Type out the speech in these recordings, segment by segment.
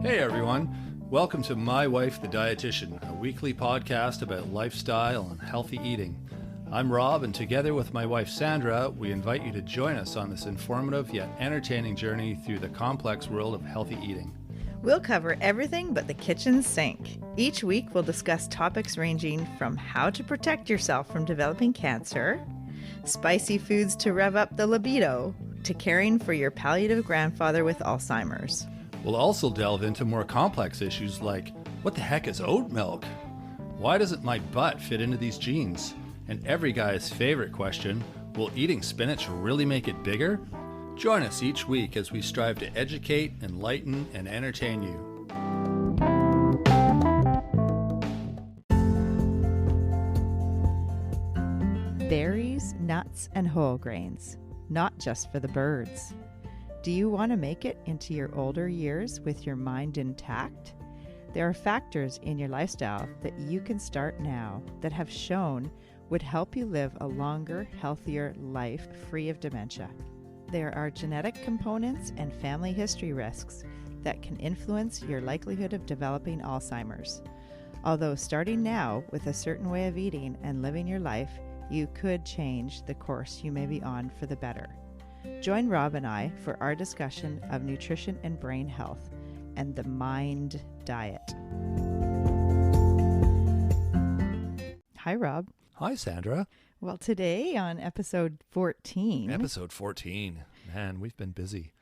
Hey everyone, welcome to My Wife the Dietitian, a weekly podcast about lifestyle and healthy eating. I'm Rob, and together with my wife Sandra, we invite you to join us on this informative yet entertaining journey through the complex world of healthy eating. We'll cover everything but the kitchen sink. Each week we'll discuss topics ranging from how to protect yourself from developing cancer, spicy foods to rev up the libido, to caring for your palliative grandfather with Alzheimer's. We'll also delve into more complex issues like, what the heck is oat milk? Why doesn't my butt fit into these jeans? And every guy's favorite question, will eating spinach really make it bigger? Join us each week as we strive to educate, enlighten, and entertain you. Berries, nuts, and whole grains, not just for the birds. Do you want to make it into your older years with your mind intact? There are factors in your lifestyle that you can start now that have shown would help you live a longer, healthier life free of dementia. There are genetic components and family history risks that can influence your likelihood of developing Alzheimer's. Although starting now with a certain way of eating and living your life, you could change the course you may be on for the better. Join Rob and I for our discussion of nutrition and brain health and the mind diet. Hi, Rob. Hi, Sandra. Well, today on episode 14. Episode 14. Man, we've been busy.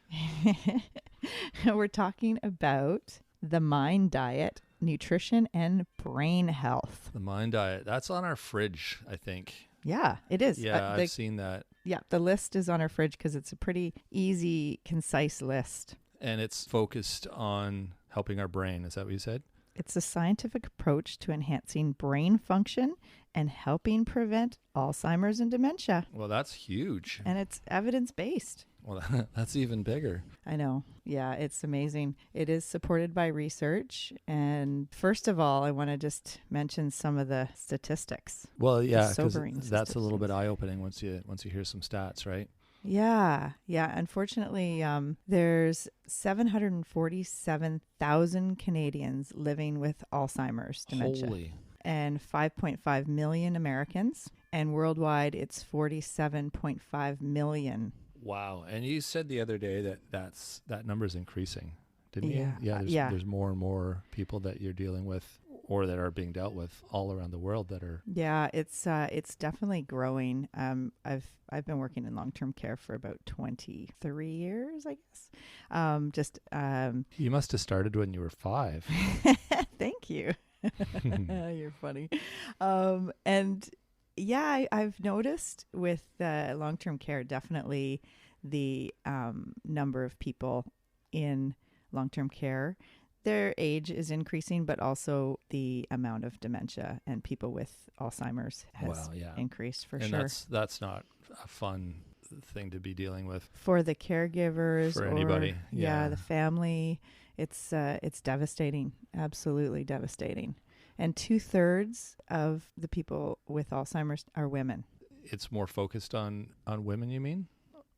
We're talking about the mind diet, nutrition, and brain health. The mind diet. That's on our fridge, I think. Yeah, it is. Yeah, I've seen that. Yeah, the list is on our fridge because it's a pretty easy, concise list. And it's focused on helping our brain. Is that what you said? It's a scientific approach to enhancing brain function and helping prevent Alzheimer's and dementia. Well, that's huge. And it's evidence-based. Well, that's even bigger. I know. Yeah, it's amazing. It is supported by research. And first of all, I want to just mention some of the statistics. Well, yeah, because that's a little bit eye-opening once you hear some stats, right? Yeah. Unfortunately, there's 747,000 Canadians living with Alzheimer's dementia. Holy. And 5.5 million Americans. And worldwide, it's 47.5 million. Wow. And you said the other day that number's increasing, didn't you? Yeah. There's more and more people that you're dealing with or that are being dealt with all around the world that are. Yeah, it's definitely growing. I've been working in long-term care for about 23 years, I guess. You must have started when you were 5. Thank you. You're funny. And yeah, I've noticed with long-term care, definitely the number of people in long-term care, their age is increasing, but also the amount of dementia and people with Alzheimer's has increased for sure. And that's not a fun thing to be dealing with. For the caregivers. For anybody. Yeah, the family. It's devastating, absolutely devastating. And 2/3 of the people with Alzheimer's are women. It's more focused on women, you mean?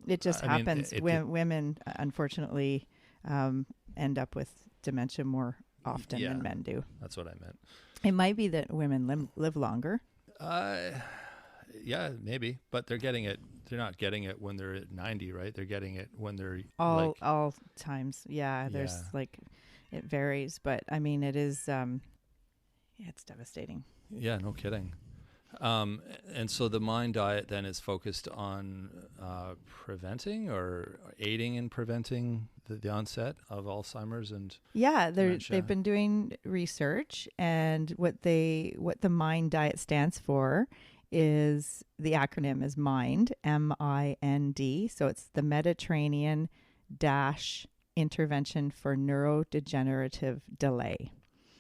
It just happens. Women, unfortunately, end up with dementia more often than men do. That's what I meant. It might be that women live longer. Yeah, maybe. But they're getting it. They're not getting it when they're at 90, right? They're getting it when they're all times. Yeah, there's it varies, but I mean, it is. It's devastating. Yeah, no kidding. And so the mind diet then is focused on preventing or aiding in preventing the onset of Alzheimer's and dementia. They've been doing research, and what the mind diet stands for is the acronym is MIND, MIND. So it's the Mediterranean Intervention for Neurodegenerative Delay.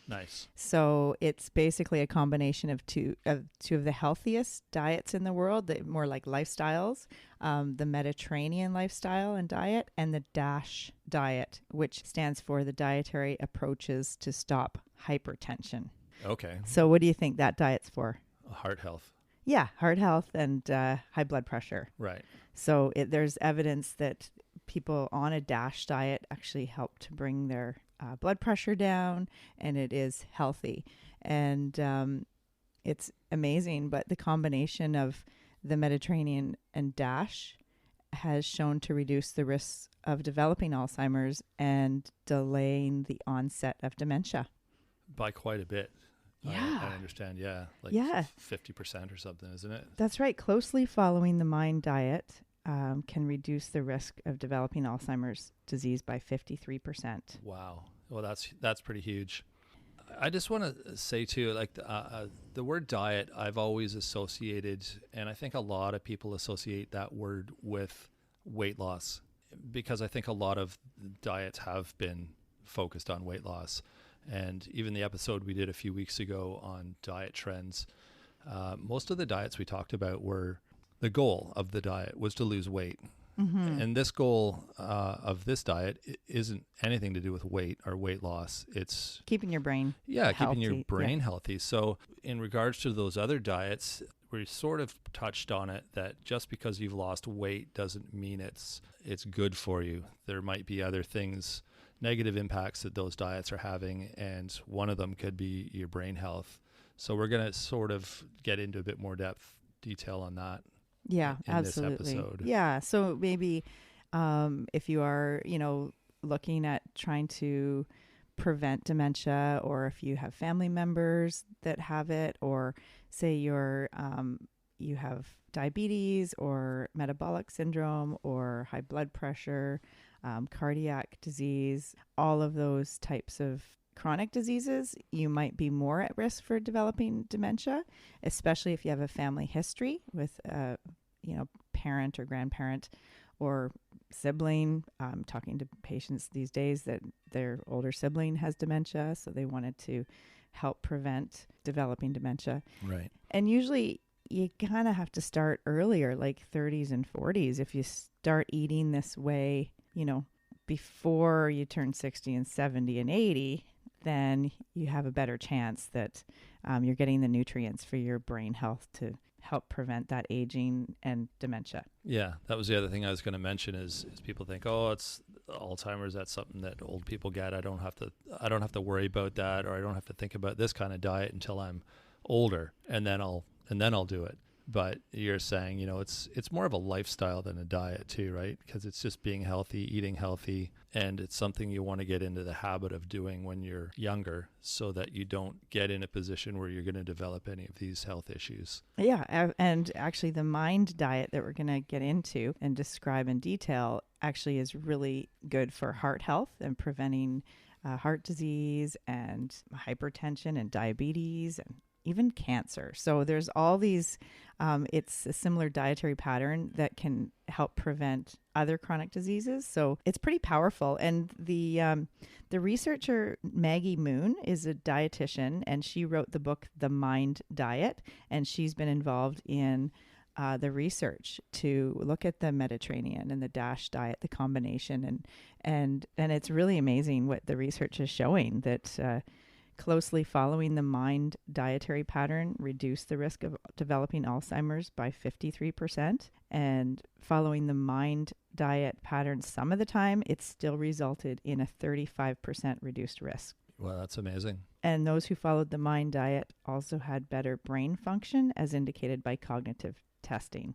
Nice. So it's basically a combination of two of the healthiest diets in the world, more like lifestyles, the Mediterranean lifestyle and diet, and the DASH diet, which stands for the Dietary Approaches to Stop Hypertension. Okay. So what do you think that diet's for? Heart health. Yeah, heart health and high blood pressure. Right. So there's evidence that people on a DASH diet actually help to bring their blood pressure down, and it is healthy. And it's amazing, but the combination of the Mediterranean and DASH has shown to reduce the risks of developing Alzheimer's and delaying the onset of dementia. By quite a bit. Yeah. I understand. Yeah. Like 50% or something, isn't it? That's right. Closely following the MIND diet can reduce the risk of developing Alzheimer's disease by 53%. Wow. Well, that's pretty huge. I just want to say too, like the word diet, I've always associated, and I think a lot of people associate that word with weight loss, because I think a lot of diets have been focused on weight loss. And even the episode we did a few weeks ago on diet trends, most of the diets we talked about were, the goal of the diet was to lose weight. Mm-hmm. And this goal of this diet isn't anything to do with weight or weight loss. It's keeping your brain healthy. Keeping your brain healthy. So in regards to those other diets, we sort of touched on it, that just because you've lost weight doesn't mean it's good for you. There might be other things, negative impacts that those diets are having, and one of them could be your brain health. So we're going to sort of get into a bit more detail on that. Yeah, in absolutely. This episode. Yeah. So maybe if you are, looking at trying to prevent dementia, or if you have family members that have it, or say you have diabetes or metabolic syndrome or high blood pressure, cardiac disease, all of those types of chronic diseases, you might be more at risk for developing dementia, especially if you have a family history with parent or grandparent or sibling. I'm talking to patients these days that their older sibling has dementia, so they wanted to help prevent developing dementia. Right. And usually you kind of have to start earlier, like 30s and 40s. If you start eating this way, before you turn 60 and 70 and 80, then you have a better chance that you're getting the nutrients for your brain health to help prevent that aging and dementia. Yeah, that was the other thing I was going to mention is people think, oh, it's Alzheimer's, that's something that old people get. I don't have to worry about that, or I don't have to think about this kind of diet until I'm older, and then I'll do it. But you're saying, it's more of a lifestyle than a diet too, right? Because it's just being healthy, eating healthy, and it's something you want to get into the habit of doing when you're younger, so that you don't get in a position where you're going to develop any of these health issues. Yeah, and actually the MIND diet that we're going to get into and describe in detail actually is really good for heart health and preventing heart disease and hypertension and diabetes and even cancer. So there's all these, it's a similar dietary pattern that can help prevent other chronic diseases. So it's pretty powerful. And the researcher Maggie Moon is a dietitian, and she wrote the book, The Mind Diet, and she's been involved in the research to look at the Mediterranean and the DASH diet, the combination. And it's really amazing what the research is showing, that closely following the MIND dietary pattern reduced the risk of developing Alzheimer's by 53%. And following the MIND diet pattern some of the time, it still resulted in a 35% reduced risk. Well, that's amazing. And those who followed the MIND diet also had better brain function, as indicated by cognitive testing.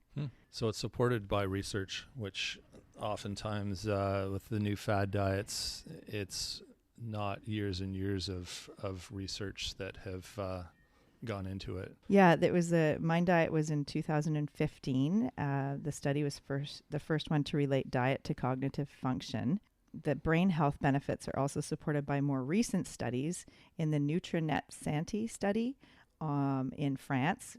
So it's supported by research, which oftentimes with the new fad diets, it's not years and years of research that have gone into it. Yeah, the MIND diet was in 2015. The study was the first one to relate diet to cognitive function. The brain health benefits are also supported by more recent studies. In the Nutrinet Santé study in France,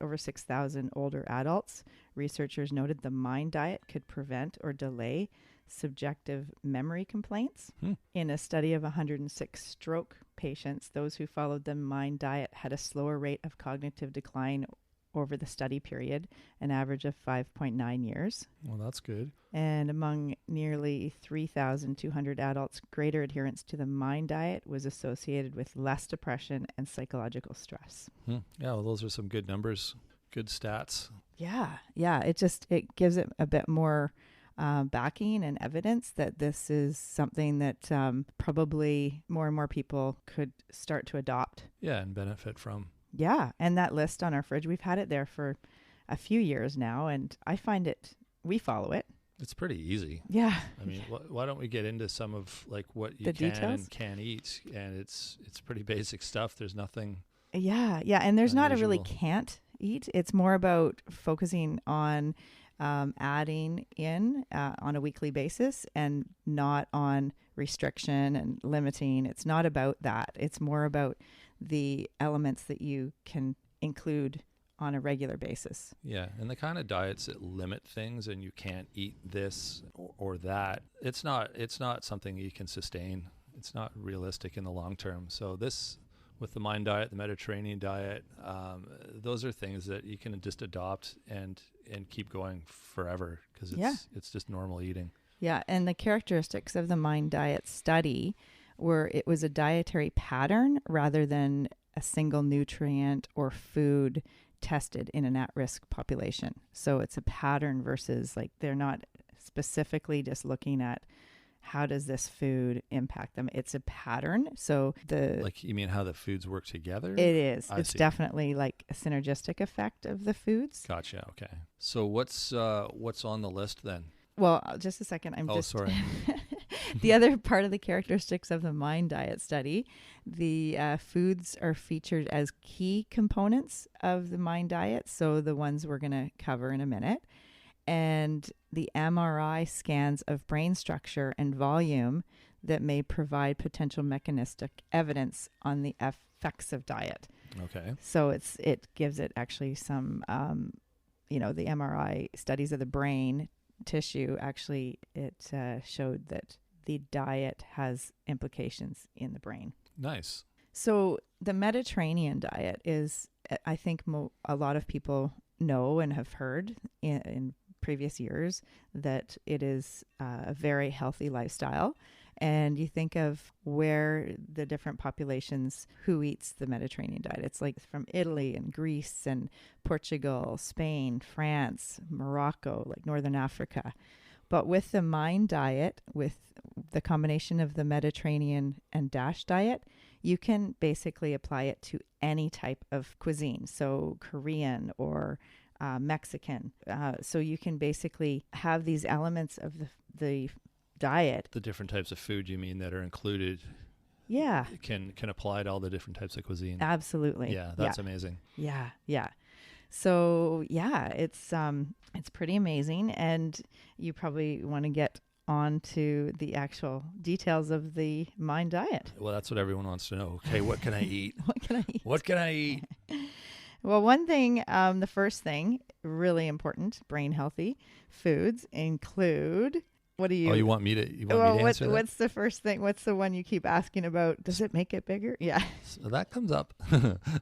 over 6,000 older adults, researchers noted the MIND diet could prevent or delay subjective memory complaints. In a study of 106 stroke patients, those who followed the MIND diet had a slower rate of cognitive decline over the study period, an average of 5.9 years. Well, that's good. And among nearly 3,200 adults, greater adherence to the MIND diet was associated with less depression and psychological stress. Yeah, well, those are some good numbers, good stats. Yeah. It gives it a bit more backing and evidence that this is something that probably more and more people could start to adopt. Yeah, and benefit from. Yeah, and that list on our fridge, we've had it there for a few years now, and I find we follow it. It's pretty easy. Yeah. I mean, why don't we get into some of like what you The can details? and can't eat? And it's pretty basic stuff. There's nothing. Yeah, and there's not a really unusual. can't eat. It's more about focusing on adding in on a weekly basis and not on restriction and limiting. It's not about that. It's more about the elements that you can include on a regular basis. Yeah, and the kind of diets that limit things and you can't eat this or that, it's not something you can sustain. It's not realistic in the long term. So this, with the Mind diet, the Mediterranean diet, those are things that you can just adopt and keep going forever because it's just normal eating. Yeah, and the characteristics of the Mind diet study were it was a dietary pattern rather than a single nutrient or food tested in an at-risk population. So it's a pattern versus like they're not specifically just looking at how does this food impact them. It's a pattern. So like you mean how the foods work together? It is. I It's see. definitely like a synergistic effect of the foods. Gotcha. Okay. So what's on the list then? Well, just a second. Sorry. The other part of the characteristics of the Mind diet study, the foods are featured as key components of the Mind diet. So the ones we're going to cover in a minute. And the MRI scans of brain structure and volume that may provide potential mechanistic evidence on the effects of diet. Okay. So it gives it actually some, the MRI studies of the brain tissue, actually it showed that the diet has implications in the brain. Nice. So the Mediterranean diet is, I think a lot of people know and have heard in previous years that it is a very healthy lifestyle. And you think of where the different populations who eats the Mediterranean diet. It's like from Italy and Greece and Portugal, Spain, France, Morocco, like Northern Africa. But with the Mind diet, with the combination of the Mediterranean and DASH diet, you can basically apply it to any type of cuisine. So Korean or Mexican. So you can basically have these elements of the diet. The different types of food you mean that are included Yeah. can apply to all the different types of cuisine. Absolutely. Yeah, that's amazing. Yeah. So it's pretty amazing, and you probably want to get on to the actual details of the Mind diet. Well, that's what everyone wants to know. Okay, what can I eat? What can I eat? What can I eat? Well, one thing, the first thing, really important, brain healthy foods include. What do you? Oh, you want me to answer that? What's the first thing? What's the one you keep asking about? Does it make it bigger? Yeah. So that comes up.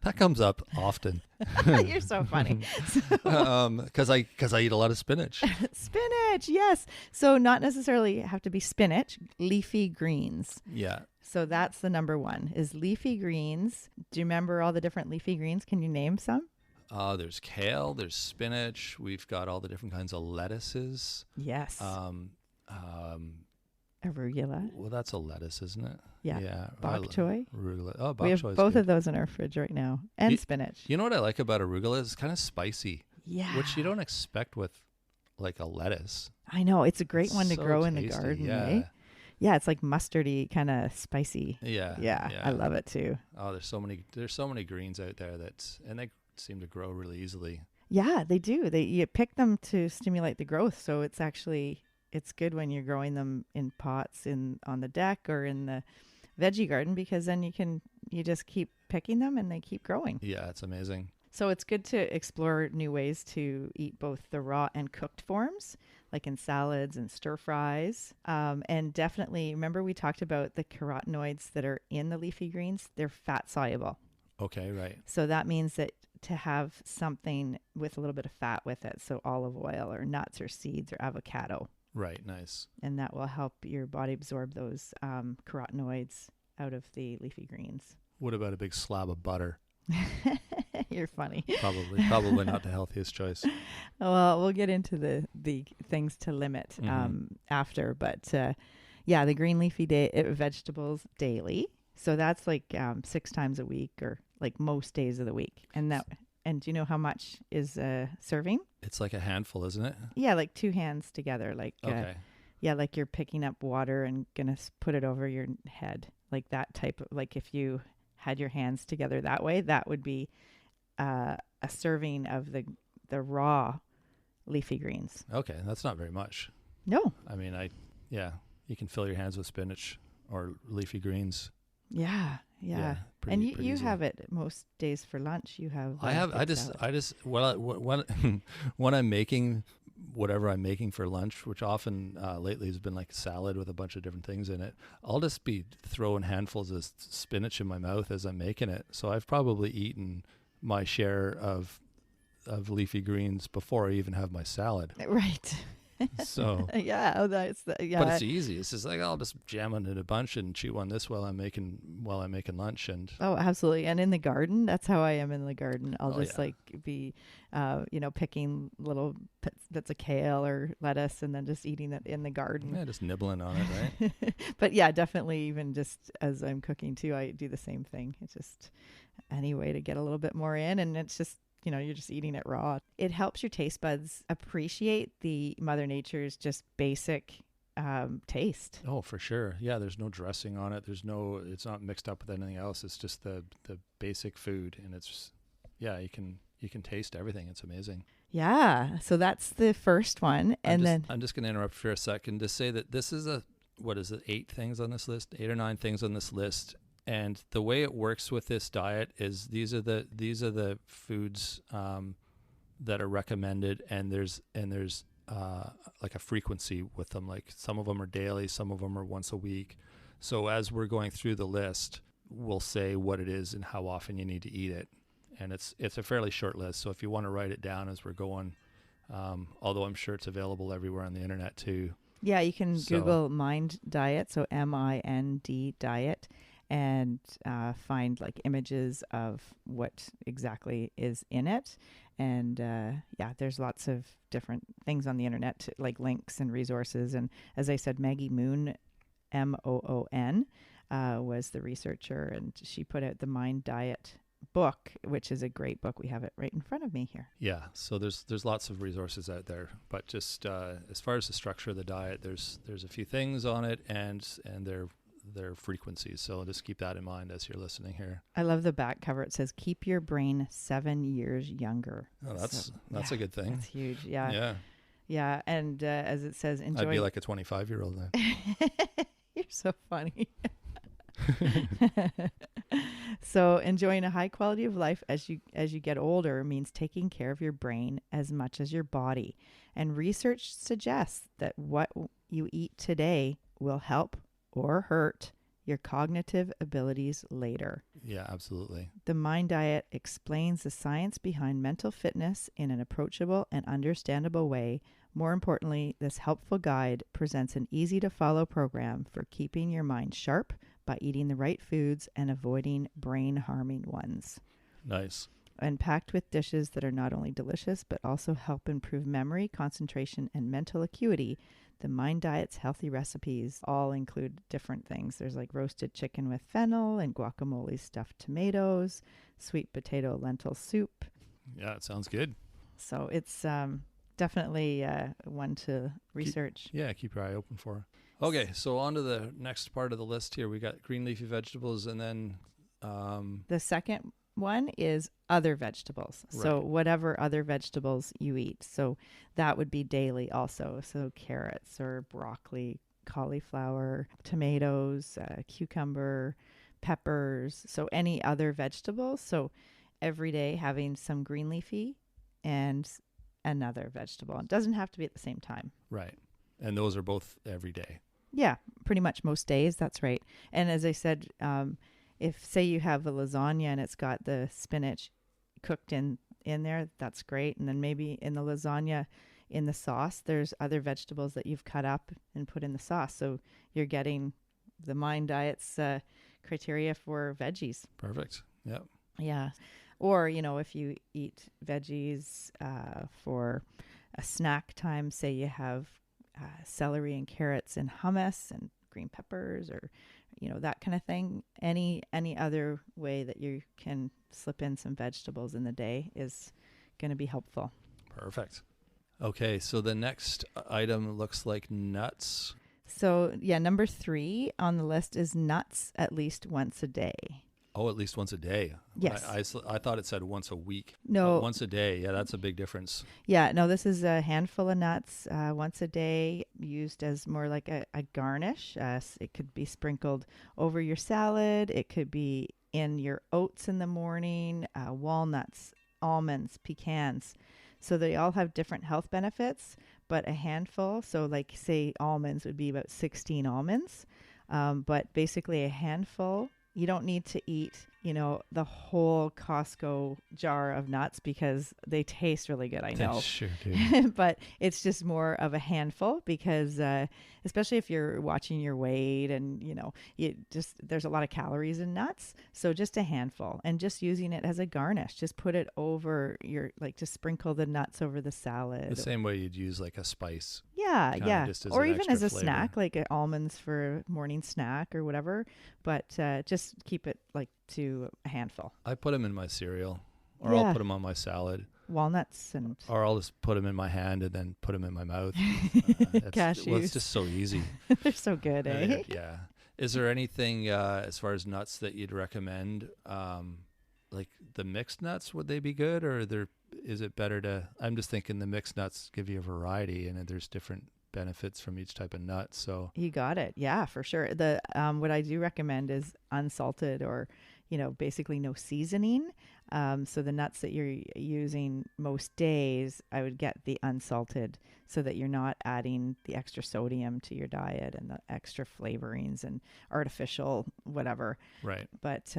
That comes up often. You're so funny. Because I eat a lot of spinach. Spinach, yes. So not necessarily have to be spinach, leafy greens. Yeah. So that's the number one is leafy greens. Do you remember all the different leafy greens? Can you name some? There's kale. There's spinach. We've got all the different kinds of lettuces. Yes. Arugula. Well, that's a lettuce, isn't it? Yeah. Yeah. Bok choy. Arugula. Oh, bok We have choy is both good. of those in our fridge right now. And spinach. You know what I like about arugula is it's kind of spicy. Yeah. Which you don't expect with like a lettuce. I know. It's a great It's one to so grow in the tasty, garden, yeah. right? Yeah, it's like mustardy, kind of spicy. Yeah. Yeah, I love it too. Oh, there's so many greens out there and they seem to grow really easily. Yeah, they do. You pick them to stimulate the growth, so it's good when you're growing them in pots on the deck or in the veggie garden, because then you just keep picking them and they keep growing. Yeah, it's amazing. So it's good to explore new ways to eat both the raw and cooked forms, like in salads and stir fries. And definitely, remember we talked about the carotenoids that are in the leafy greens? They're fat soluble. Okay, right. So that means that to have something with a little bit of fat with it, so olive oil or nuts or seeds or avocado. Right, nice. And that will help your body absorb those carotenoids out of the leafy greens. What about a big slab of butter? You're funny. Probably not the healthiest choice. Well, we'll get into the things to limit after. But yeah, the green leafy vegetables daily. So that's like 6 times a week, or like most days of the week. And do you know how much is a serving? It's like a handful, isn't it? Yeah, like 2 hands together. Like Okay. yeah, like you're picking up water and gonna put it over your head, like that type of, like if you had your hands together that way, that would be a serving of the raw leafy greens. Okay, that's not very much. No. I mean, you can fill your hands with spinach or leafy greens. Yeah. Pretty, And pretty you easy. have it most days for lunch. You have. When I'm making whatever I'm making for lunch, which often lately has been like salad with a bunch of different things in it, I'll just be throwing handfuls of spinach in my mouth as I'm making it. So I've probably eaten my share of leafy greens before I even have my salad. Right. So yeah, but it's easy. It's just like I'll just jam it in a bunch and chew on this while I'm making lunch. And oh, absolutely. And in the garden, that's how I am in the garden. I'll just like be, picking little bits of kale or lettuce and then just eating it in the garden. Yeah, just nibbling on it, right? But yeah, definitely even just as I'm cooking too, I do the same thing. It's just any way to get a little bit more in, and it's just, you're just eating it raw. It helps your taste buds appreciate the Mother Nature's just basic taste. Oh, for sure. Yeah, there's no dressing on it. It's not mixed up with anything else. It's just the basic food, and it's you can taste everything. It's amazing. Yeah. So that's the first one, and I'm just going to interrupt for a second to say that this is 8 things on this list, 8 or 9 things on this list. And the way it works with this diet is these are the foods that are recommended, and there's like a frequency with them. Like some of them are daily, some of them are once a week. So as we're going through the list, we'll say what it is and how often you need to eat it. And it's a fairly short list. So if you want to write it down as we're going, although I'm sure it's available everywhere on the internet too. Yeah, you can Google Mind Diet, so MIND diet, and find like images of what exactly is in it. And there's lots of different things on the internet, like links and resources. And as I said, Maggie Moon, Moon, was the researcher, and she put out the Mind Diet book, which is a great book. We have it right in front of me here. Yeah, so there's lots of resources out there, but just as far as the structure of the diet, there's a few things on it, and their frequencies. So just keep that in mind as you're listening here. I love the back cover. It says, "Keep your brain 7 years younger." Oh, that's a good thing. That's huge. Yeah. Yeah. And as it says, enjoy. I'd be like a 25-year-old then. You're so funny. So enjoying a high quality of life as you get older means taking care of your brain as much as your body. And research suggests that what you eat today will help or hurt your cognitive abilities later. Yeah, absolutely. The Mind Diet explains the science behind mental fitness in an approachable and understandable way. More importantly, this helpful guide presents an easy-to-follow program for keeping your mind sharp by eating the right foods and avoiding brain-harming ones. Nice. And packed with dishes that are not only delicious, but also help improve memory, concentration, and mental acuity. The Mind Diet's healthy recipes all include different things. There's like roasted chicken with fennel and guacamole stuffed tomatoes, sweet potato lentil soup. Yeah, it sounds good. So it's definitely one to research. Keep your eye open for. Okay, so on to the next part of the list here. We got green leafy vegetables, and then the second one is other vegetables. Right. So whatever other vegetables you eat. So that would be daily also. So carrots or broccoli, cauliflower, tomatoes, cucumber, peppers. So any other vegetables. So every day having some green leafy and another vegetable. It doesn't have to be at the same time. Right. And those are both every day. Yeah, pretty much most days. That's right. And as I said, if say you have a lasagna and it's got the spinach cooked in there, that's great. And then maybe in the lasagna, in the sauce, there's other vegetables that you've cut up and put in the sauce. So you're getting the Mind Diet's criteria for veggies. Perfect. Yep. Yeah. Or, if you eat veggies for a snack time, say you have celery and carrots and hummus and green peppers, or that kind of thing. Any other way that you can slip in some vegetables in the day is going to be helpful. Perfect. Okay, so the next item looks like nuts. So number 3 on the list is nuts at least once a day. Oh, at least once a day. Yes. I thought it said once a week. No. Once a day. Yeah, that's a big difference. Yeah, no, this is a handful of nuts once a day, used as more like a garnish. It could be sprinkled over your salad. It could be in your oats in the morning, walnuts, almonds, pecans. So they all have different health benefits, but a handful, so like say almonds would be about 16 almonds, but basically a handful. You don't need to eat, the whole Costco jar of nuts because they taste really good, I know. They sure do. But it's just more of a handful because especially if you're watching your weight and, there's a lot of calories in nuts. So just a handful, and just using it as a garnish. Just put it over just sprinkle the nuts over the salad. The same way you'd use like a spice. Yeah. Or even as a flavor. snack, like almonds for a morning snack or whatever. But just keep it to a handful. I put them in my cereal, or I'll put them on my salad. Walnuts and... Or I'll just put them in my hand and then put them in my mouth. Cashews. Well, it's just so easy. They're so good, eh? Yeah. Is there anything as far as nuts that you'd recommend? Like the mixed nuts, would they be good? Or is it better to... I'm just thinking the mixed nuts give you a variety, and there's different benefits from each type of nut. So you got it. Yeah, for sure. The what I do recommend is unsalted, or basically no seasoning. So the nuts that you're using most days, I would get the unsalted, so that you're not adding the extra sodium to your diet and the extra flavorings and artificial whatever. Right. But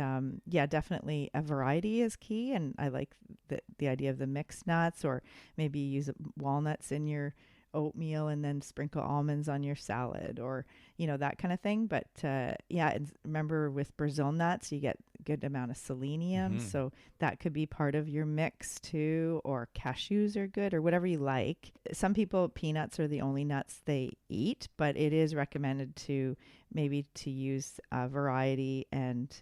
definitely a variety is key. And I like the idea of the mixed nuts, or maybe use walnuts in your oatmeal and then sprinkle almonds on your salad, or that kind of thing. But and remember, with Brazil nuts you get a good amount of selenium, so that could be part of your mix too. Or cashews are good, or whatever you like. Some people, peanuts are the only nuts they eat, but it is recommended to use a variety, and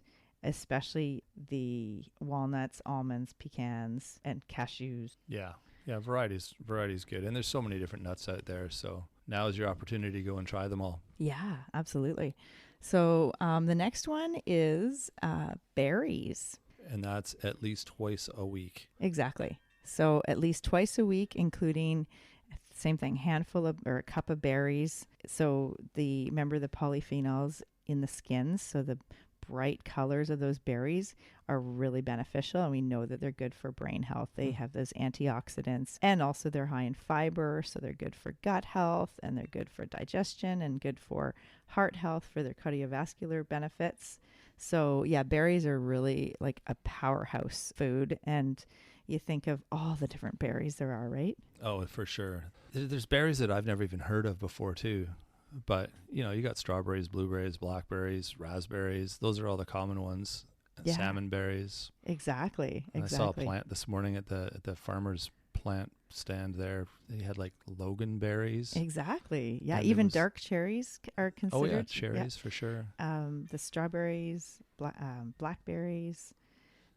especially the walnuts, almonds, pecans, and cashews. Yeah, variety's good. And there's so many different nuts out there. So now is your opportunity to go and try them all. Yeah, absolutely. So the next one is berries. And that's at least twice a week. Exactly. So at least twice a week, including same thing, a cup of berries. So remember the polyphenols in the skins. So the bright colors of those berries are really beneficial, and we know that they're good for brain health. They have those antioxidants, and also they're high in fiber, so they're good for gut health, and they're good for digestion, and good for heart health, for their cardiovascular benefits. So berries are really like a powerhouse food, and you think of all the different berries there are, right? Oh, for sure. There's berries that I've never even heard of before too. But, you got strawberries, blueberries, blackberries, raspberries. Those are all the common ones. Yeah. Salmon berries. Exactly. I saw a plant this morning at the farmer's plant stand there. They had like Logan berries. Exactly. Yeah. And even dark cherries are considered. Oh, yeah. Cherries for sure. The strawberries, blackberries,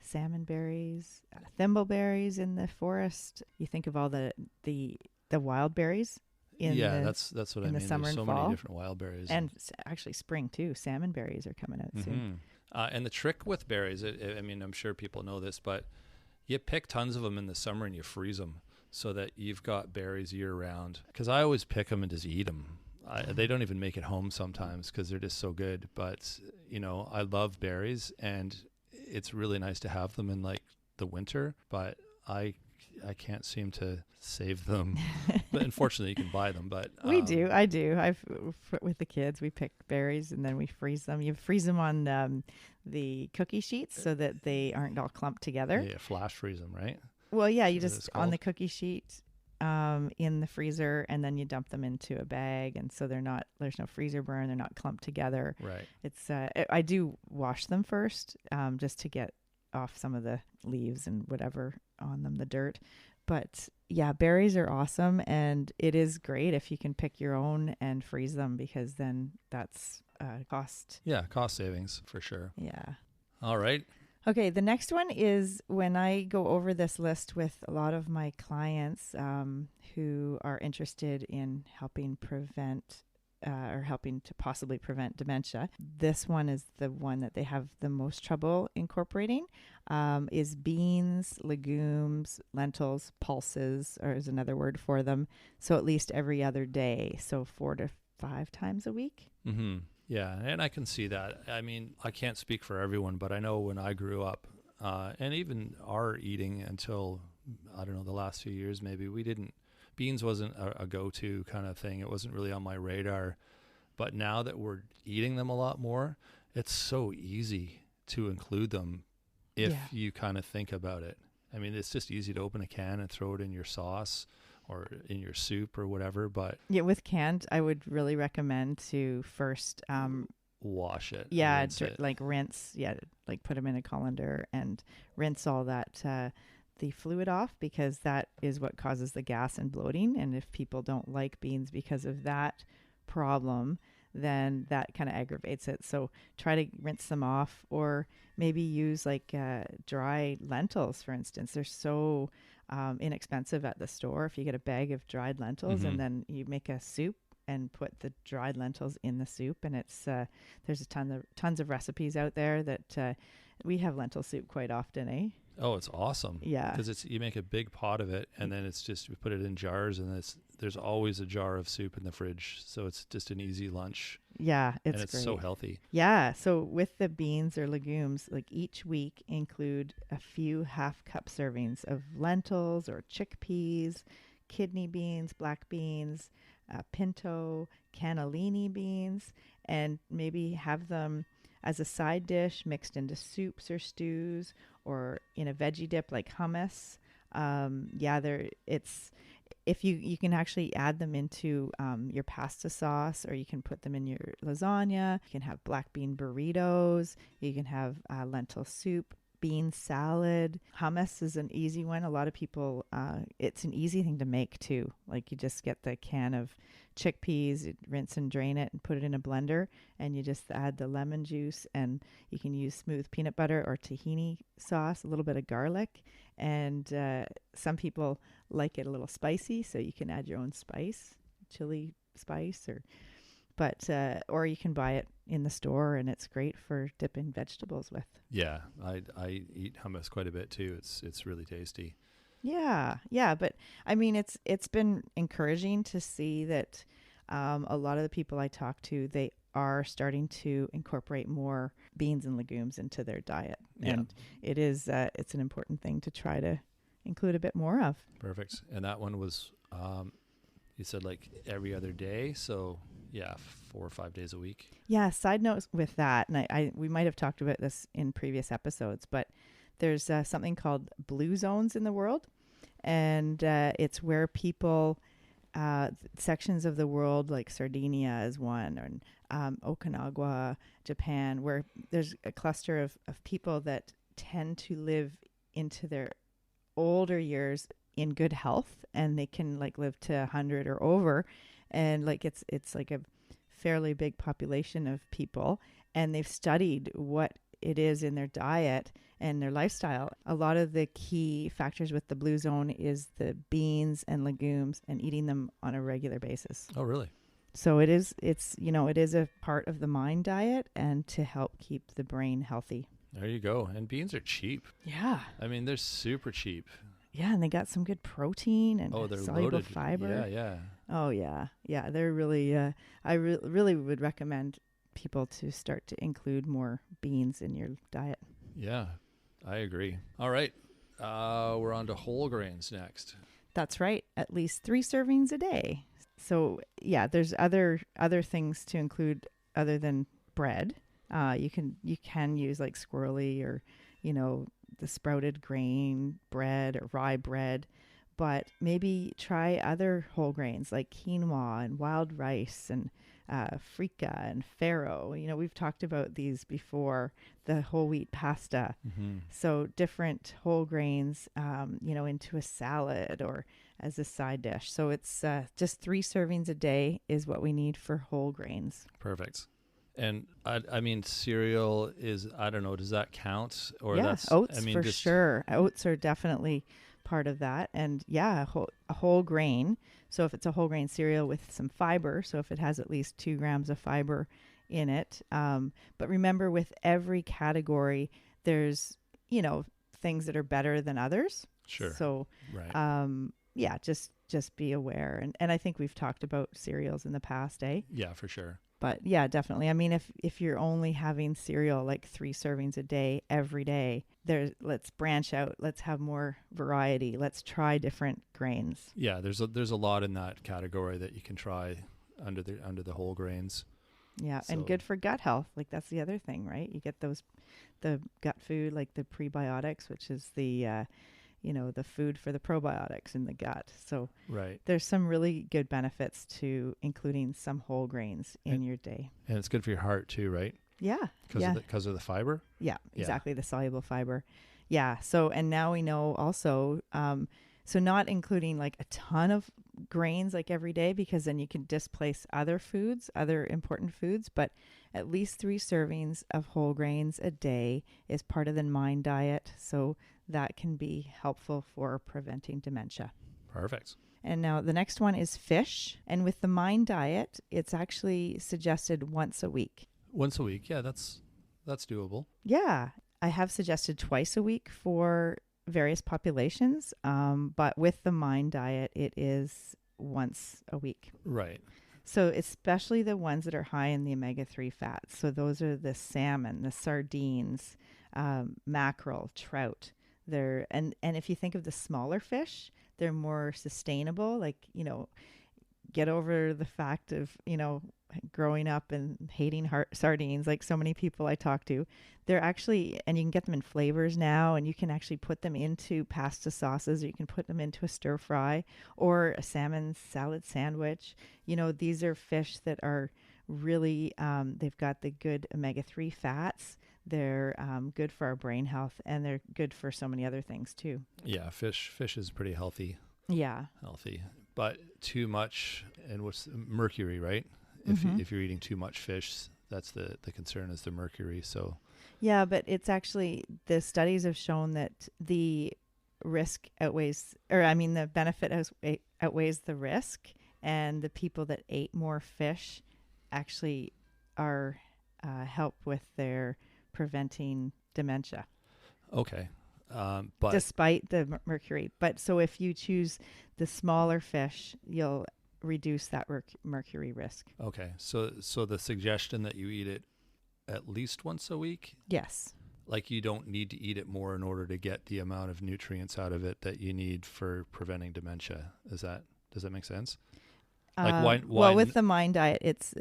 salmon berries, thimbleberries in the forest. You think of all the wild berries. That's what I mean. The summer There's so and fall. many different wild berries. And actually spring too. Salmon berries are coming out soon. And the trick with berries, I'm sure people know this, but you pick tons of them in the summer and you freeze them so that you've got berries year round. Because I always pick them and just eat them. They don't even make it home sometimes because they're just so good. But, I love berries, and it's really nice to have them in like the winter, but I can't seem to save them. But unfortunately, you can buy them. But I do. With the kids, we pick berries and then we freeze them. You freeze them on the cookie sheets so that they aren't all clumped together. Yeah, flash freeze them, right? Well, yeah, you just on the cookie sheet in the freezer, and then you dump them into a bag, and so there's no freezer burn. They're not clumped together. Right. It's I do wash them first, just to get off some of the leaves and whatever on them, the dirt. But yeah, berries are awesome, and it is great if you can pick your own and freeze them, because then that's cost. Yeah, cost savings for sure. Yeah. All right. Okay, the next one is when I go over this list with a lot of my clients who are interested in helping prevent or helping to possibly prevent dementia. This one is the one that they have the most trouble incorporating, is beans, legumes, lentils, pulses, or is another word for them. So at least every other day. So 4 to 5 times a week. Mm-hmm. Yeah, and I can see that. I mean, I can't speak for everyone, but I know when I grew up, and even our eating until, I don't know, the last few years maybe, beans wasn't a go-to kind of thing. It wasn't really on my radar. But now that we're eating them a lot more, it's so easy to include them if you kind of think about it. I mean, it's just easy to open a can and throw it in your sauce or in your soup or whatever, but yeah, with canned, I would really recommend to first wash it. Yeah, rinse it. like rinse. Yeah, like put them in a colander and rinse all that the fluid off, because that is what causes the gas and bloating. And if people don't like beans because of that problem, then that kind of aggravates it. So try to rinse them off, or maybe use like dry lentils, for instance. They're so inexpensive at the store. If you get a bag of dried lentils and then you make a soup and put the dried lentils in the soup, and it's there's tons of recipes out there that we have lentil soup quite often, eh? Oh, it's awesome. Yeah. Because you make a big pot of it, and then it's just, we put it in jars, and there's always a jar of soup in the fridge. So it's just an easy lunch. Yeah, and it's great. So healthy. Yeah. So with the beans or legumes, like each week include a few half-cup servings of lentils or chickpeas, kidney beans, black beans, pinto, cannellini beans, and maybe have them as a side dish mixed into soups or stews, or in a veggie dip like hummus. If you can actually add them into your pasta sauce, or you can put them in your lasagna. You can have black bean burritos. You can have lentil soup, bean salad. Hummus is an easy one. A lot of people, it's an easy thing to make too. Like you just get the can of chickpeas, rinse and drain it, and put it in a blender, and you just add the lemon juice, and you can use smooth peanut butter or tahini sauce, a little bit of garlic, and some people like it a little spicy, so you can add your own spice, chili spice, or you can buy it in the store, and it's great for dipping vegetables with. Yeah, I eat hummus quite a bit too. It's really tasty. Yeah, but I mean, it's been encouraging to see that a lot of the people I talk to, they are starting to incorporate more beans and legumes into their diet, and it's an important thing to try to include a bit more of. Perfect. And that one was, you said like every other day, so yeah, 4 or 5 days a week. Yeah. Side note with that, and we might have talked about this in previous episodes, but there's something called blue zones in the world. And it's where people, sections of the world like Sardinia is one, or Okinawa, Japan, where there's a cluster of people that tend to live into their older years in good health, and they can like live to 100 or over. And like it's like a fairly big population of people, and they've studied what it is in their diet and their lifestyle. A lot of the key factors with the blue zone is the beans and legumes, and eating them on a regular basis. Oh, really? So it is a part of the mind diet, and to help keep the brain healthy. There you go. And beans are cheap. Yeah. I mean, they're super cheap. Yeah, and they got some good protein and they're soluble loaded. fiber. Yeah. Oh, yeah. Yeah, they're really, I really would recommend people to start to include more beans in your diet. Yeah, I agree. All right. We're on to whole grains next. That's right. At least 3 servings a day. So, yeah, there's other things to include other than bread. You can use like squirrely, or, the sprouted grain bread or rye bread, but maybe try other whole grains like quinoa and wild rice, and freekeh and farro. We've talked about these before, the whole wheat pasta. Mm-hmm. So different whole grains, into a salad or as a side dish. So it's just 3 servings a day is what we need for whole grains. Perfect. And I mean, cereal is, I don't know, does that count? Or Yeah, that's, oats I mean, for just, sure. Oats are definitely part of that. And yeah, a whole grain. So if it's a whole grain cereal with some fiber, so if it has at least 2 grams of fiber in it. But remember, with every category, there's, things that are better than others. Sure. So, right. Yeah, just be aware. And I think we've talked about cereals in the past, eh? Yeah, for sure. But yeah, definitely. I mean, if you're only having cereal like 3 servings a day every day, let's branch out. Let's have more variety. Let's try different grains. Yeah, there's a lot in that category that you can try under the whole grains. Yeah, So, and good for gut health. Like that's the other thing, right? You get the gut food, like the prebiotics, which is the the food for the probiotics in the gut. So right. there's some really good benefits to including some whole grains in your day. And it's good for your heart too, right? Yeah. Because of the fiber? Yeah, exactly. The soluble fiber. Yeah. So, and now we know also, so not including like a ton of grains like every day, because then you can displace other foods, other important foods, but at least 3 servings of whole grains a day is part of the MIND diet. So that can be helpful for preventing dementia. Perfect. And now the next one is fish. And with the MIND diet, it's actually suggested once a week. Once a week. Yeah, that's doable. Yeah. I have suggested twice a week for various populations. But with the MIND diet, it is once a week. Right. So especially the ones that are high in the omega-3 fats. So those are the salmon, the sardines, mackerel, trout. And if you think of the smaller fish, they're more sustainable. Like, get over the fact of, growing up and hating sardines, like so many people I talk to. They're actually, and you can get them in flavors now, and you can actually put them into pasta sauces, or you can put them into a stir fry or a salmon salad sandwich. These are fish that are really, they've got the good omega-3 fats. They're good for our brain health, and they're good for so many other things too. Yeah, fish is pretty healthy. Yeah. Healthy. But too much, and what's mercury, right? If you're eating too much fish, that's the concern is the mercury. So yeah, but it's actually, the studies have shown that the risk the benefit outweighs the risk, and the people that ate more fish actually are help with their preventing dementia. okay, but despite the mercury. But so if you choose the smaller fish, you'll reduce that mercury risk. okay, so the suggestion that you eat it at least once a week. Yes. Like you don't need to eat it more in order to get the amount of nutrients out of it that you need for preventing dementia. Does that make sense? Like why well, with the MIND diet, it's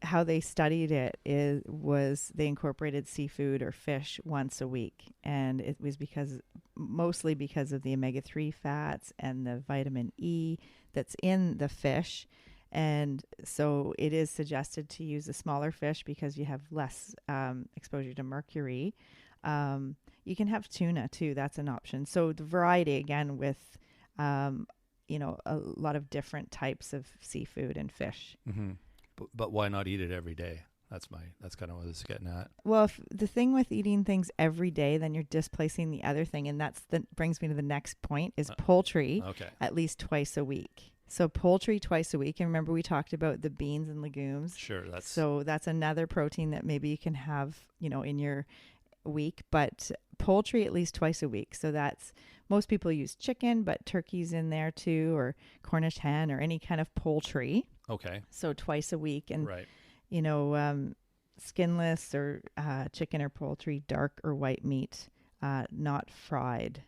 how they studied it was they incorporated seafood or fish once a week, and it was mostly because of the omega-3 fats and the vitamin E that's in the fish. And so it is suggested to use a smaller fish because you have less exposure to mercury. You can have tuna too. That's an option. So the variety, again, with a lot of different types of seafood and fish. Mm-hmm. But why not eat it every day? That's kind of what I was getting at. Well, if the thing with eating things every day, then you're displacing the other thing. And that brings me to the next point is poultry at least twice a week. So poultry twice a week. And remember, we talked about the beans and legumes. Sure. So that's another protein that maybe you can have, in your week, but poultry at least twice a week. So that's, most people use chicken, but turkey's in there too, or Cornish hen or any kind of poultry. Okay. So twice a week. And, right. Skinless or chicken or poultry, dark or white meat, not fried.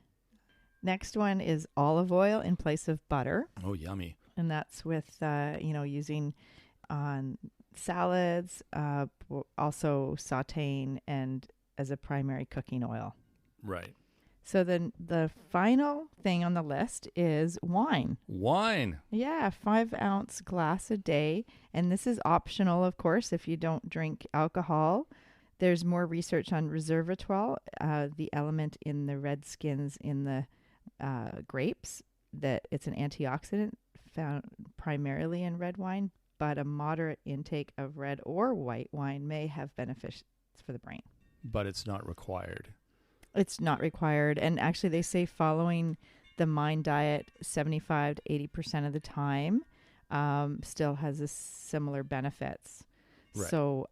Next one is olive oil in place of butter. Oh, yummy. And that's with, using on salads, also sauteing and as a primary cooking oil. Right. So then the final thing on the list is wine. Wine. Yeah, 5-ounce glass a day. And this is optional, of course, if you don't drink alcohol. There's more research on resveratrol, the element in the red skins in the grapes, that it's an antioxidant found primarily in red wine, but a moderate intake of red or white wine may have benefits for the brain. But it's not required. It's not required. And actually, they say following the MIND diet 75 to 80% of the time still has a similar benefits. Right. So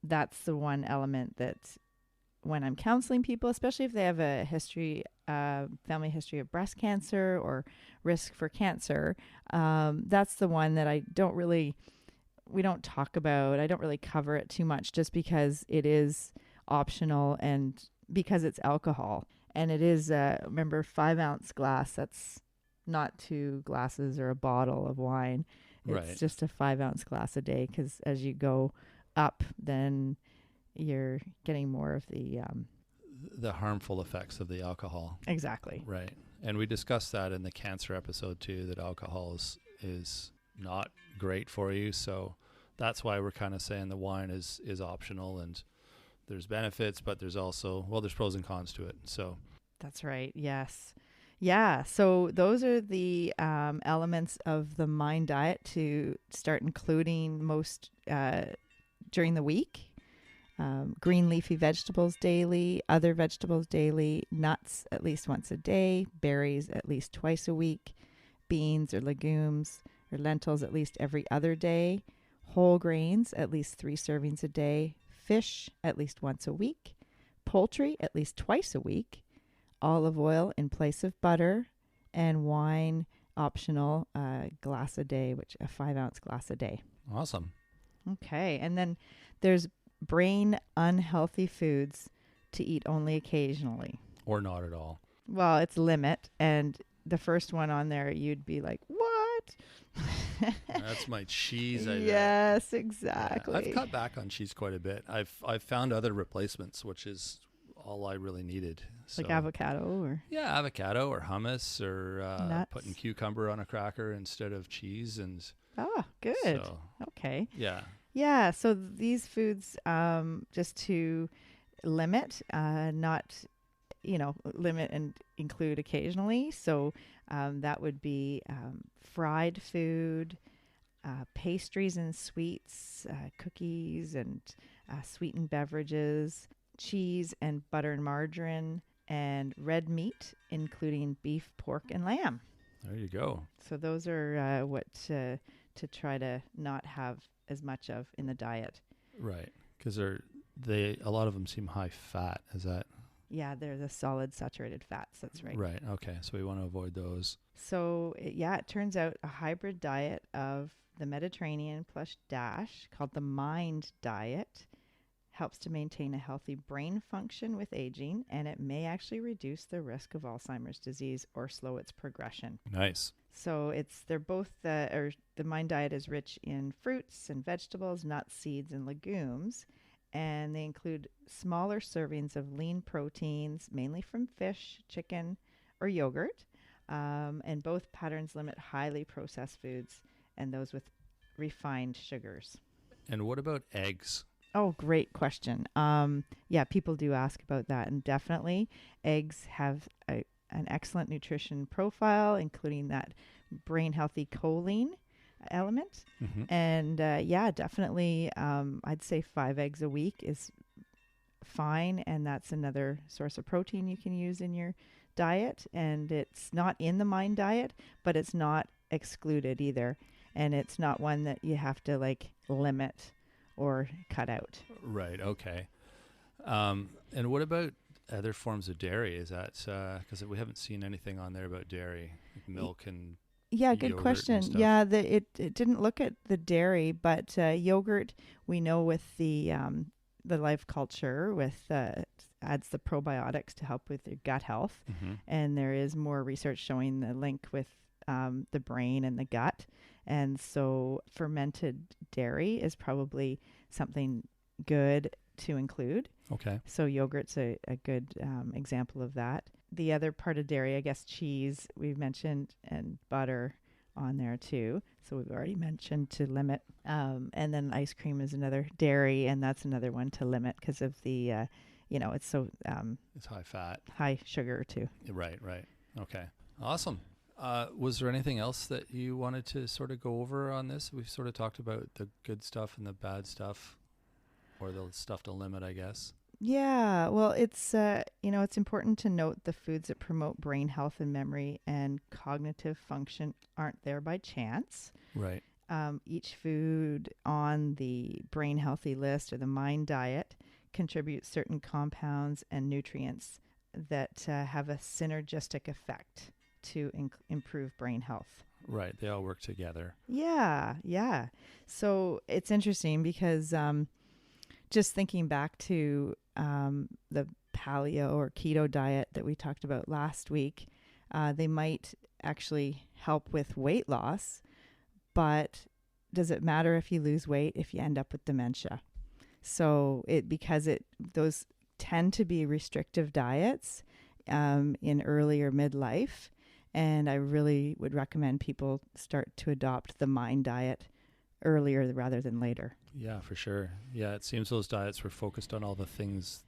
that's the one element that when I'm counseling people, especially if they have a history, family history of breast cancer or risk for cancer, that's the one that we don't talk about. I don't really cover it too much just because it is optional and because it's alcohol. And it is, remember, 5-ounce glass. That's not 2 glasses or a bottle of wine. It's Right. just a 5-ounce glass a day, because as you go up, then you're getting more of The harmful effects of the alcohol. Exactly. Right. And we discussed that in the cancer episode too, that alcohol is not great for you. So that's why we're kind of saying the wine is optional, and there's benefits, but there's also, there's pros and cons to it. So That's right. Yes. Yeah. So those are the elements of the MIND diet to start including most during the week. Green leafy vegetables daily, other vegetables daily, nuts at least once a day, berries at least twice a week, beans or legumes or lentils at least every other day, whole grains at least 3 servings a day, fish at least once a week, poultry at least twice a week, olive oil in place of butter, and wine optional, glass a day, which a 5-ounce glass a day. awesome. Okay. And then there's brain unhealthy foods to eat only occasionally. Or not at all. Well, it's limit. And the first one on there, you'd be like, what? That's my cheese. I bet. Yes, Yeah. exactly. I've cut back on cheese quite a bit. I've found other replacements, which is all I really needed. So, Like avocado or yeah, avocado or hummus or nuts. putting cucumber on a cracker instead of cheese, and good. so Okay. yeah. Yeah. So these foods, just to limit, not, limit and include occasionally. So that would be fried food, pastries and sweets, cookies and sweetened beverages, cheese and butter and margarine, and red meat, including beef, pork, and lamb. There you go. So those are what to try to not have as much of in the diet. Right, because a lot of them seem high fat. Is that Yeah, they're the solid saturated fats. That's right. right? Okay, so we want to avoid those. So it turns out a hybrid diet of the Mediterranean plus DASH called the MIND diet helps to maintain a healthy brain function with aging, and it may actually reduce the risk of Alzheimer's disease or slow its progression. Nice. So they're both the MIND diet is rich in fruits and vegetables, nuts, seeds, and legumes, and they include smaller servings of lean proteins, mainly from fish, chicken, or yogurt. And both patterns limit highly processed foods and those with refined sugars. And what about eggs? Oh, great question. People do ask about that, and definitely eggs have an excellent nutrition profile, including that brain healthy choline element. Mm-hmm. And definitely, I'd say 5 eggs a week is fine, and that's another source of protein you can use in your diet. And it's not in the MIND diet, but it's not excluded either, and it's not one that you have to limit or cut out. Right. Okay. And what about other forms of dairy? Is that because we haven't seen anything on there about dairy, like milk and Yeah, good yogurt question. and stuff? Yeah, it didn't look at the dairy, but yogurt we know with the life culture with adds the probiotics to help with your gut health, Mm-hmm. and there is more research showing the link with the brain and the gut, and so fermented dairy is probably something good to include. Okay. So yogurt's a good example of that. the other part of dairy, I guess cheese we've mentioned, and butter on there too. So we've already mentioned to limit. And then ice cream is another dairy, and that's another one to limit because of the, it's so It's high fat. high sugar too. Right. Okay. Awesome. Was there anything else that you wanted to sort of go over on this? We've sort of talked about the good stuff and the bad stuff, or the stuff to limit, I guess. Yeah, well, it's important to note the foods that promote brain health and memory and cognitive function aren't there by chance. Right. Each food on the brain healthy list or the mind diet contributes certain compounds and nutrients that have a synergistic effect to improve brain health. Right. They all work together. Yeah. So it's interesting because just thinking back to the paleo or keto diet that we talked about last week, they might actually help with weight loss, but does it matter if you lose weight if you end up with dementia? So those tend to be restrictive diets in early or midlife, and I really would recommend people start to adopt the mind diet earlier rather than later. Yeah, for sure. Yeah, it seems those diets were focused on all the things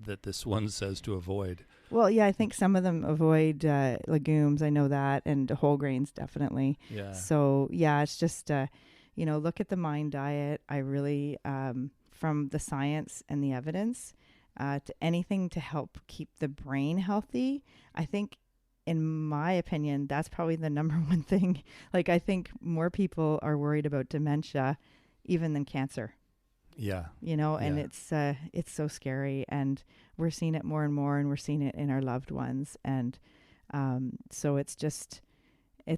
that this one says to avoid. Well, yeah, I think some of them avoid legumes. I know that, and whole grains definitely. Yeah. So yeah, it's just look at the mind diet. I really from the science and the evidence to anything to help keep the brain healthy. I think, in my opinion, that's probably the number one thing. Like, I think more people are worried about dementia even than cancer. Yeah. And it's so scary, and we're seeing it more and more, and we're seeing it in our loved ones. And so it's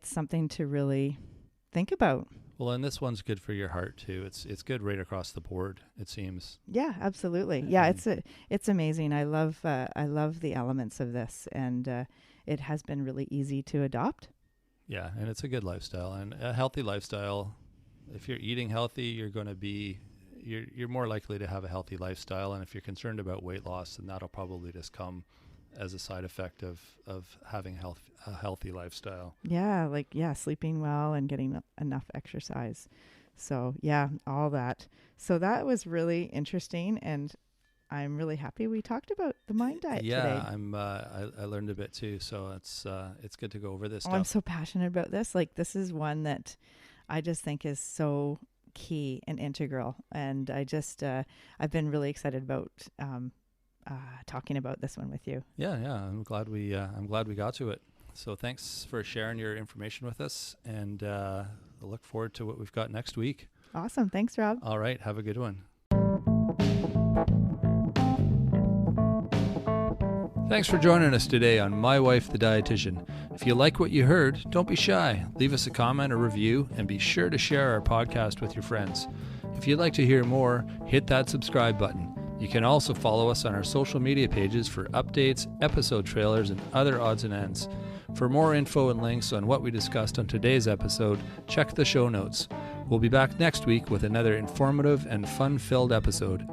something to really think about. Well, and this one's good for your heart too. It's good right across the board, it seems. Yeah, absolutely. Yeah, it's amazing. I love the elements of this, and it has been really easy to adopt. Yeah, and it's a good lifestyle, and a healthy lifestyle. If you're eating healthy, you're going to be you're more likely to have a healthy lifestyle, and if you're concerned about weight loss, then that'll probably just come as a side effect of having a healthy lifestyle. Yeah, sleeping well and getting enough exercise. So yeah, all that. So that was really interesting, and I'm really happy we talked about the mind diet today. Yeah, I learned a bit too, so it's good to go over this stuff. I'm so passionate about this. Like, this is one that I just think is so key and integral, and I've been really excited about talking about this one with you. Yeah, I'm glad we got to it. So thanks for sharing your information with us, and I look forward to what we've got next week. Awesome. Thanks, Rob. All right. Have a good one. Thanks for joining us today on My Wife the Dietitian. If you like what you heard, don't be shy. Leave us a comment or review, and be sure to share our podcast with your friends. If you'd like to hear more, hit that subscribe button. You can also follow us on our social media pages for updates, episode trailers, and other odds and ends. For more info and links on what we discussed on today's episode, check the show notes. We'll be back next week with another informative and fun-filled episode.